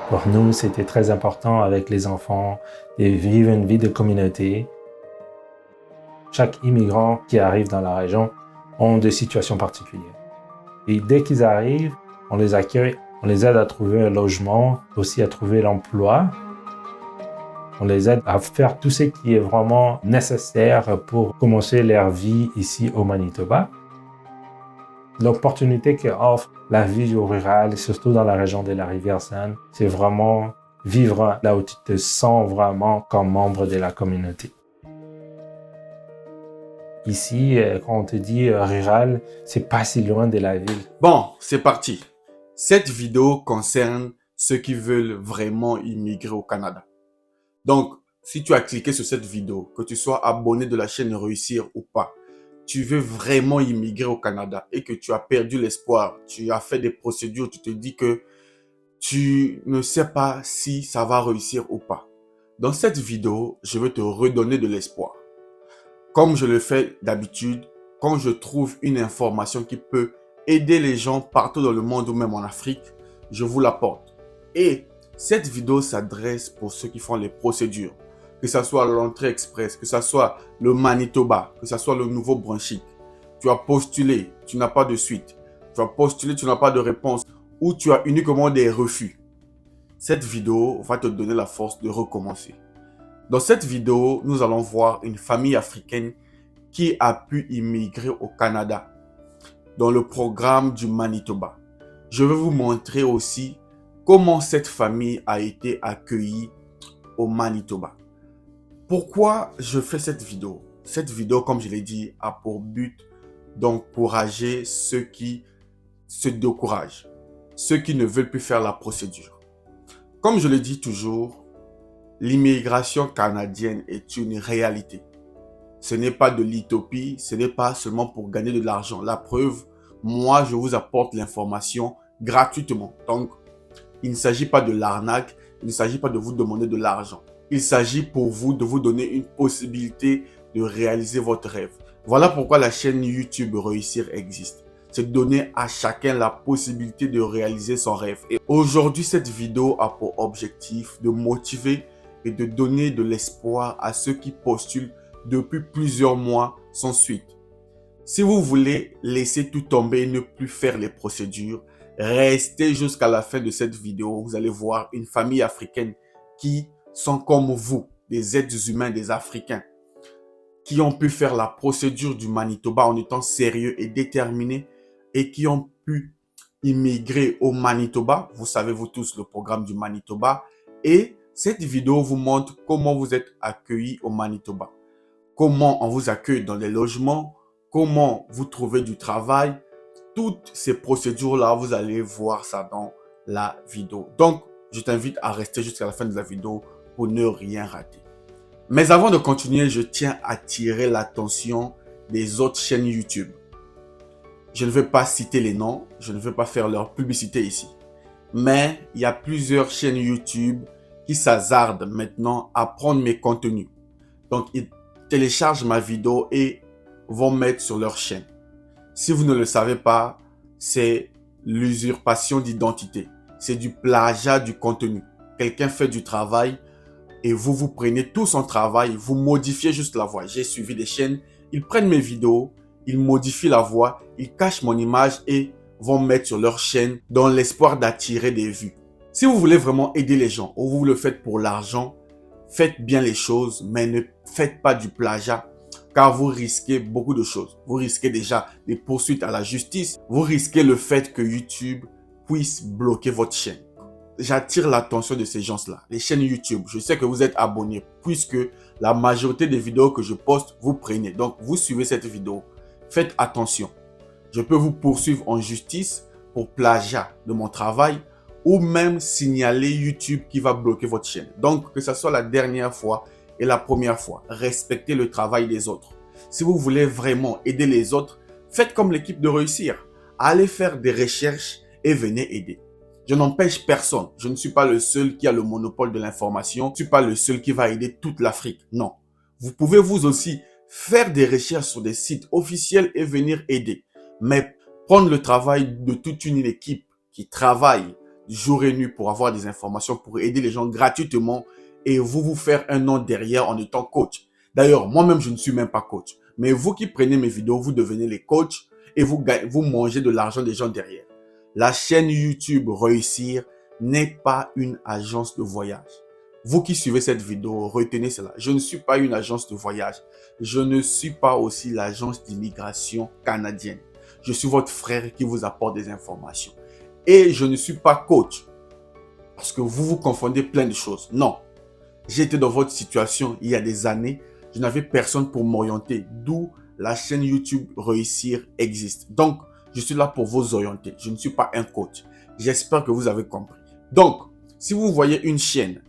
Pour nous, c'était très important avec les enfants de vivre une vie de communauté. Chaque immigrant qui arrive dans la région a des situations particulières. Et dès qu'ils arrivent, on les accueille, on les aide à trouver un logement, aussi à trouver l'emploi. On les aide à faire tout ce qui est vraiment nécessaire pour commencer leur vie ici au Manitoba. L'opportunité qu'offre la vie rurale, surtout dans la région de la Rivière-Saine, c'est vraiment vivre là où tu te sens vraiment comme membre de la communauté. Ici, quand on te dit rural, c'est pas si loin de la ville. Bon, c'est parti. Cette vidéo concerne ceux qui veulent vraiment immigrer au Canada. Donc, si tu as cliqué sur cette vidéo, que tu sois abonné de la chaîne Réussir ou pas, tu veux vraiment immigrer au Canada et que tu as perdu l'espoir, tu as fait des procédures, tu te dis que tu ne sais pas si ça va réussir ou pas. Dans cette vidéo, je vais te redonner de l'espoir. Comme je le fais d'habitude, quand je trouve une information qui peut aider les gens partout dans le monde ou même en Afrique, je vous l'apporte. Et cette vidéo s'adresse pour ceux qui font les procédures, que ce soit l'entrée express, que ce soit le Manitoba, que ce soit le Nouveau-Brunswick. Tu as postulé, tu n'as pas de suite. Tu as postulé, tu n'as pas de réponse ou tu as uniquement des refus. Cette vidéo va te donner la force de recommencer. Dans cette vidéo, nous allons voir une famille africaine qui a pu immigrer au Canada dans le programme du Manitoba. Je vais vous montrer aussi comment cette famille a été accueillie au Manitoba. Pourquoi je fais cette vidéo? Cette vidéo, comme je l'ai dit, a pour but d'encourager ceux qui se découragent, ceux qui ne veulent plus faire la procédure. Comme je le dis toujours, l'immigration canadienne est une réalité. Ce n'est pas de l'utopie, ce n'est pas seulement pour gagner de l'argent. La preuve, moi, je vous apporte l'information gratuitement. Donc, il ne s'agit pas de l'arnaque, il ne s'agit pas de vous demander de l'argent. Il s'agit pour vous de vous donner une possibilité de réaliser votre rêve. Voilà pourquoi la chaîne YouTube Réussir existe. C'est donner à chacun la possibilité de réaliser son rêve. Et aujourd'hui, cette vidéo a pour objectif de motiver et de donner de l'espoir à ceux qui postulent depuis plusieurs mois sans suite. Si vous voulez laisser tout tomber et ne plus faire les procédures, restez jusqu'à la fin de cette vidéo. Vous allez voir une famille africaine qui sont comme vous, des êtres humains, des Africains, qui ont pu faire la procédure du Manitoba en étant sérieux et déterminés et qui ont pu immigrer au Manitoba. Vous savez, vous tous, le programme du Manitoba. Et cette vidéo vous montre comment vous êtes accueillis au Manitoba. Comment on vous accueille dans les logements, comment vous trouvez du travail. Toutes ces procédures-là, vous allez voir ça dans la vidéo. Donc, je t'invite à rester jusqu'à la fin de la vidéo pour ne rien rater. Mais avant de continuer, je tiens à attirer l'attention des autres chaînes YouTube. Je ne vais pas citer les noms, je ne vais pas faire leur publicité ici. Mais il y a plusieurs chaînes YouTube qui s'hasardent maintenant à prendre mes contenus. Donc, ils téléchargent ma vidéo et vont mettre sur leur chaîne. Si vous ne le savez pas, c'est l'usurpation d'identité. C'est du plagiat du contenu. Quelqu'un fait du travail et vous prenez tout son travail, vous modifiez juste la voix. J'ai suivi des chaînes, ils prennent mes vidéos, ils modifient la voix, ils cachent mon image et vont mettre sur leur chaîne dans l'espoir d'attirer des vues. Si vous voulez vraiment aider les gens ou vous le faites pour l'argent, faites bien les choses, mais ne faites pas du plagiat car vous risquez beaucoup de choses. Vous risquez déjà des poursuites à la justice, vous risquez le fait que YouTube puisse bloquer votre chaîne. J'attire l'attention de ces gens-là, les chaînes YouTube. Je sais que vous êtes abonnés puisque la majorité des vidéos que je poste, vous prenez. Donc, vous suivez cette vidéo. Faites attention. Je peux vous poursuivre en justice pour plagiat de mon travail ou même signaler YouTube qui va bloquer votre chaîne. Donc, que ce soit la dernière fois et la première fois, respectez le travail des autres. Si vous voulez vraiment aider les autres, faites comme l'équipe de Réussir. Allez faire des recherches et venez aider. Je n'empêche personne. Je ne suis pas le seul qui a le monopole de l'information. Je ne suis pas le seul qui va aider toute l'Afrique. Non. Vous pouvez vous aussi faire des recherches sur des sites officiels et venir aider. Mais prendre le travail de toute une équipe qui travaille jour et nuit pour avoir des informations, pour aider les gens gratuitement et vous faire un nom derrière en étant coach. D'ailleurs, moi-même, je ne suis même pas coach. Mais vous qui prenez mes vidéos, vous devenez les coachs et vous mangez de l'argent des gens derrière. La chaîne YouTube Réussir n'est pas une agence de voyage. Vous qui suivez cette vidéo, retenez cela. Je ne suis pas une agence de voyage. Je ne suis pas aussi l'agence d'immigration canadienne. Je suis votre frère qui vous apporte des informations. Et je ne suis pas coach. Parce que vous confondez plein de choses. Non. J'étais dans votre situation il y a des années. Je n'avais personne pour m'orienter. D'où la chaîne YouTube Réussir existe. Donc, je suis là pour vous orienter. Je ne suis pas un coach. J'espère que vous avez compris. Donc, si vous voyez une chaîne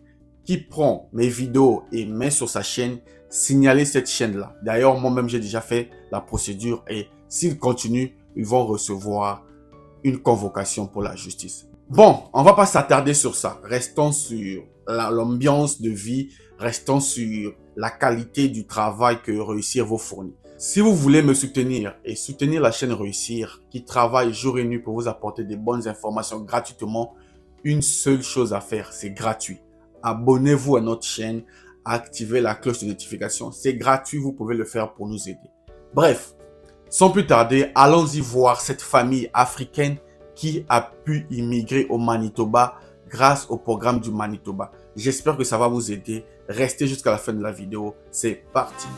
qui prend mes vidéos et met sur sa chaîne, signalez cette chaîne-là. D'ailleurs, moi-même, j'ai déjà fait la procédure et s'ils continuent, ils vont recevoir une convocation pour la justice. Bon, on va pas s'attarder sur ça. Restons sur l'ambiance de vie. Restons sur la qualité du travail que Réussir vous fournit. Si vous voulez me soutenir et soutenir la chaîne Réussir qui travaille jour et nuit pour vous apporter des bonnes informations gratuitement, une seule chose à faire, c'est gratuit. Abonnez-vous à notre chaîne, activez la cloche de notification. C'est gratuit, vous pouvez le faire pour nous aider. Bref, sans plus tarder, allons-y voir cette famille africaine qui a pu immigrer au Manitoba grâce au programme du Manitoba. J'espère que ça va vous aider. Restez jusqu'à la fin de la vidéo. C'est parti.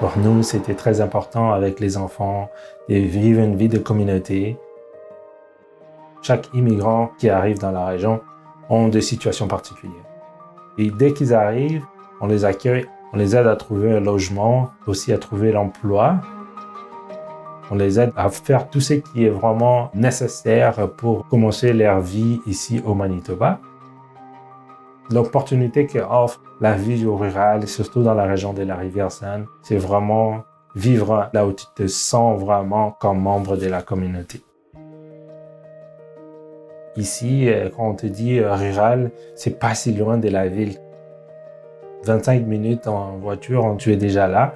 Pour nous, c'était très important avec les enfants de vivre une vie de communauté. Chaque immigrant qui arrive dans la région a des situations particulières. Et dès qu'ils arrivent, on les accueille, on les aide à trouver un logement, aussi à trouver l'emploi. On les aide à faire tout ce qui est vraiment nécessaire pour commencer leur vie ici au Manitoba. L'opportunité qu'offre la vie au rural, surtout dans la région de la Rivière-Saine, c'est vraiment vivre là où tu te sens vraiment comme membre de la communauté. Ici, quand on te dit rural, c'est pas si loin de la ville. 25 minutes en voiture, tu es déjà là.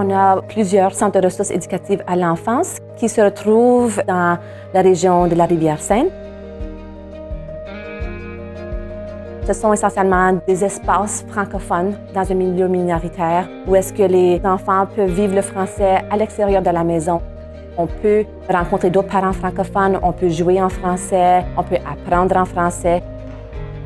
On a plusieurs centres de ressources éducatives à l'enfance qui se retrouvent dans la région de la Rivière-Saine. Ce sont essentiellement des espaces francophones dans un milieu minoritaire où est-ce que les enfants peuvent vivre le français à l'extérieur de la maison. On peut rencontrer d'autres parents francophones, on peut jouer en français, on peut apprendre en français.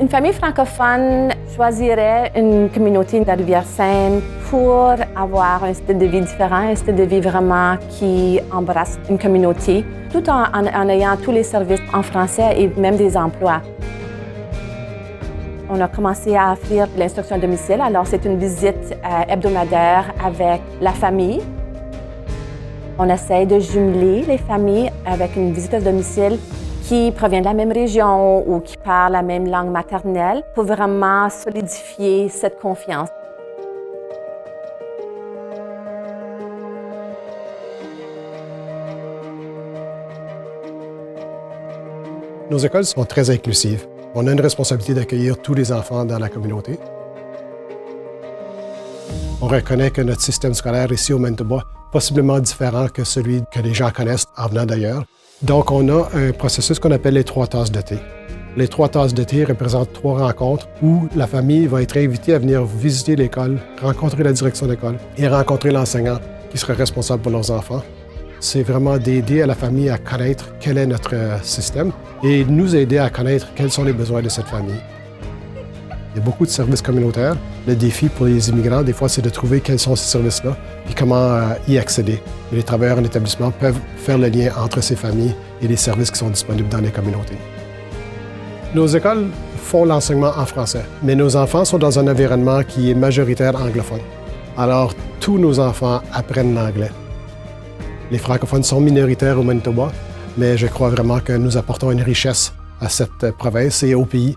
Une famille francophone choisirait une communauté de la Rivière-Saine pour avoir un style de vie différent, un style de vie vraiment qui embrasse une communauté, tout en ayant tous les services en français et même des emplois. On a commencé à offrir l'instruction à domicile, alors c'est une visite hebdomadaire avec la famille. On essaie de jumeler les familles avec une visite à domicile qui provient de la même région ou qui parle la même langue maternelle pour vraiment solidifier cette confiance. Nos écoles sont très inclusives. On a une responsabilité d'accueillir tous les enfants dans la communauté. On reconnaît que notre système scolaire ici au Manitoba est possiblement différent que celui que les gens connaissent en venant d'ailleurs. Donc, on a un processus qu'on appelle les 3 tasses de thé. Les 3 tasses de thé représentent 3 rencontres où la famille va être invitée à venir visiter l'école, rencontrer la direction d'école et rencontrer l'enseignant qui sera responsable pour leurs enfants. C'est vraiment d'aider à la famille à connaître quel est notre système et nous aider à connaître quels sont les besoins de cette famille. Il y a beaucoup de services communautaires. Le défi pour les immigrants, des fois, c'est de trouver quels sont ces services-là et comment y accéder. Les travailleurs en établissement peuvent faire le lien entre ces familles et les services qui sont disponibles dans les communautés. Nos écoles font l'enseignement en français, mais nos enfants sont dans un environnement qui est majoritaire anglophone. Alors, tous nos enfants apprennent l'anglais. Les francophones sont minoritaires au Manitoba, mais je crois vraiment que nous apportons une richesse à cette province et au pays.